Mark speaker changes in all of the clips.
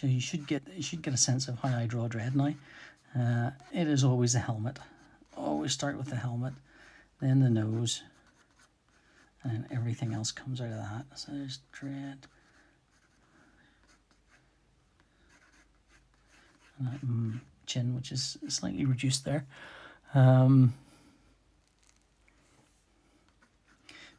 Speaker 1: So you should get a sense of how I draw Dredd now. It is always the helmet. Always start with the helmet, then the nose, and everything else comes out of that. So there's Dredd. And that chin, which is slightly reduced there.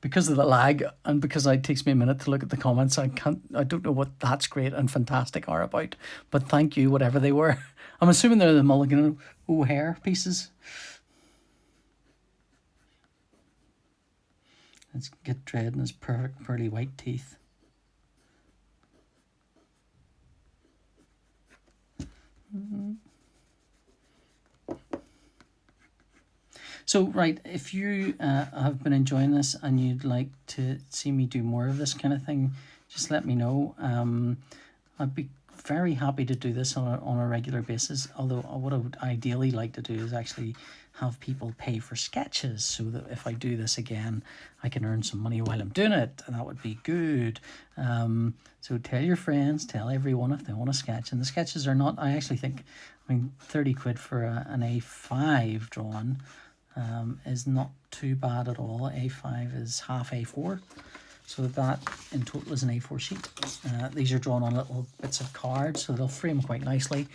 Speaker 1: Because of the lag and because it takes me a minute to look at the comments, I don't know what That's Great and Fantastic are about, but thank you, whatever they were. I'm assuming they're the Mulligan O'Hare pieces. Let's get Dredd in his perfect pearly white teeth. So, right, if you have been enjoying this and you'd like to see me do more of this kind of thing, just let me know. I'd be very happy to do this on a regular basis, although what I would ideally like to do is actually have people pay for sketches so that if I do this again, I can earn some money while I'm doing it, and that would be good. So tell your friends, tell everyone if they want a sketch. And the sketches are not, I actually think, 30 quid for an A5 drawn is not too bad at all. A5 is half A4, so that in total is an A4 sheet. These are drawn on little bits of cards, so they'll frame quite nicely.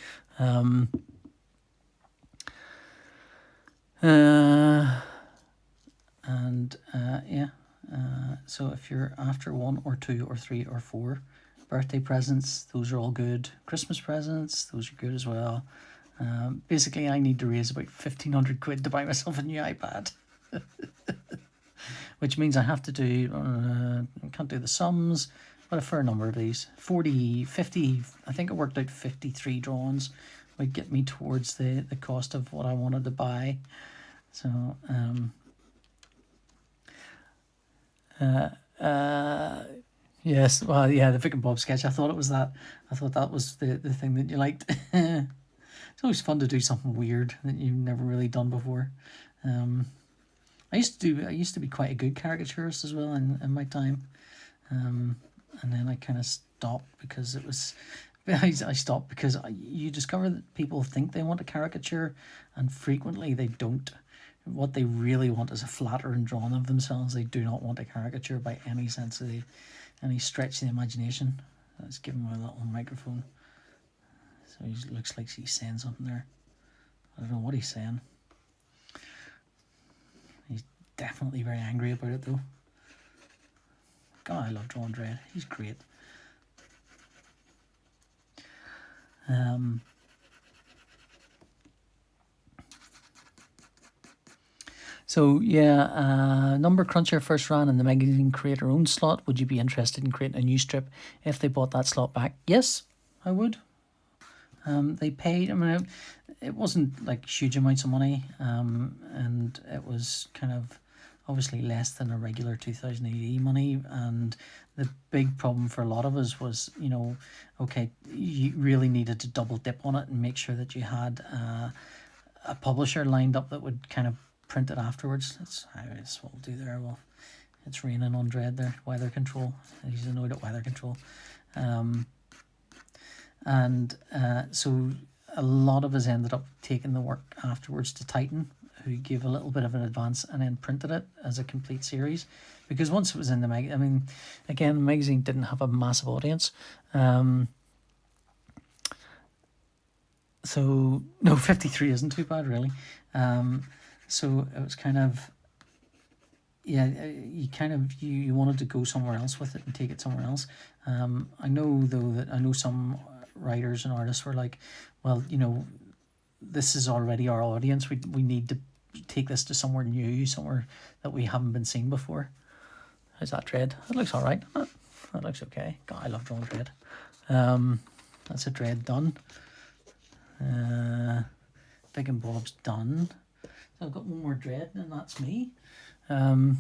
Speaker 1: So if you're after 1 or 2 or 3 or 4 birthday presents, those are all good. Christmas presents, those are good as well. Basically, I need to raise about 1,500 quid to buy myself a new iPad. Which means I have to do, I can't do the sums, but a fair number of these. 40, 50, I think it worked out 53 drawings would get me towards the cost of what I wanted to buy. So, yes, well, yeah, the Vic and Bob sketch, I thought it was that. I thought that was the thing that you liked. It's always fun to do something weird that you've never really done before. I used to be quite a good caricaturist as well in my time, and then I kind of stopped because it was. I stopped because you discover that people think they want a caricature, and frequently they don't. What they really want is a flattering drawing of themselves. They do not want a caricature by any sense of any stretch of the imagination. Let's give him a little microphone. So he looks like he's saying something there. I don't know what he's saying. He's definitely very angry about it though. God, I love drawing Dredd. He's great. So yeah, Number Cruncher first ran in the magazine creator own slot. Would you be interested in creating a new strip if they bought that slot back? Yes, I would. They paid, I mean, it wasn't like huge amounts of money, and it was kind of obviously less than a regular 2000 AD money, and the big problem for a lot of us was, okay, you really needed to double dip on it and make sure that you had a publisher lined up that would kind of print it afterwards. That's what we'll do there. Well, it's raining on Dredd there. Weather control. He's annoyed at weather control. So a lot of us ended up taking the work afterwards to Titan, who gave a little bit of an advance and then printed it as a complete series. Because once it was in the magazine, I mean, again, the magazine didn't have a massive audience. So, no, 53 isn't too bad, really. So it was kind of, yeah, you wanted to go somewhere else with it and take it somewhere else. I know, though, that I know some writers and artists were like, well, this is already our audience. We need to take this to somewhere new, somewhere that we haven't been seen before. How's that Dredd? That looks all right. That looks okay. God, I love drawing Dredd. That's a Dredd done. Big and Bob's done. So I've got one more Dredd, and that's me. Massimo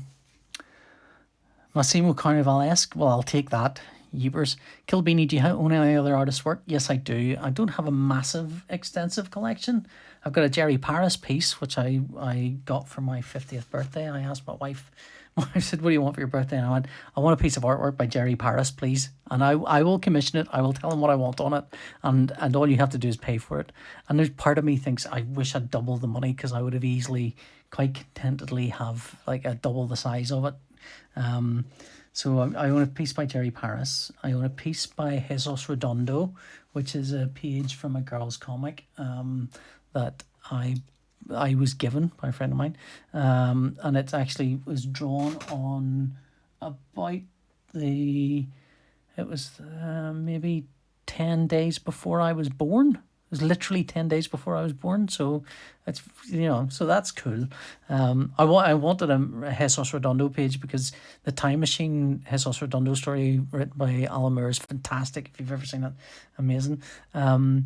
Speaker 1: Carnivalesque. Well, I'll take that. Yeepers. Kilbeanie, do you own any other artist's work? Yes, I do. I don't have a massive, extensive collection. I've got a Jerry Paris piece, which I got for my 50th birthday. I asked my wife I said, what do you want for your birthday? And I went, I want a piece of artwork by Jerry Paris, please. And I will commission it. I will tell him what I want on it. And all you have to do is pay for it. And there's part of me thinks I wish I'd doubled the money, because I would have easily, quite contentedly have like a double the size of it. So I own a piece by Jerry Paris. I own a piece by Jesus Redondo, which is a page from a girl's comic that I was given by a friend of mine, and it actually was drawn on about it was maybe 10 days before I was born. It was literally 10 days before I was born, so it's, so that's cool. I wanted a Jesus Redondo page because the Time Machine Jesus Redondo story written by Alan Moore is fantastic. If you've ever seen it, amazing.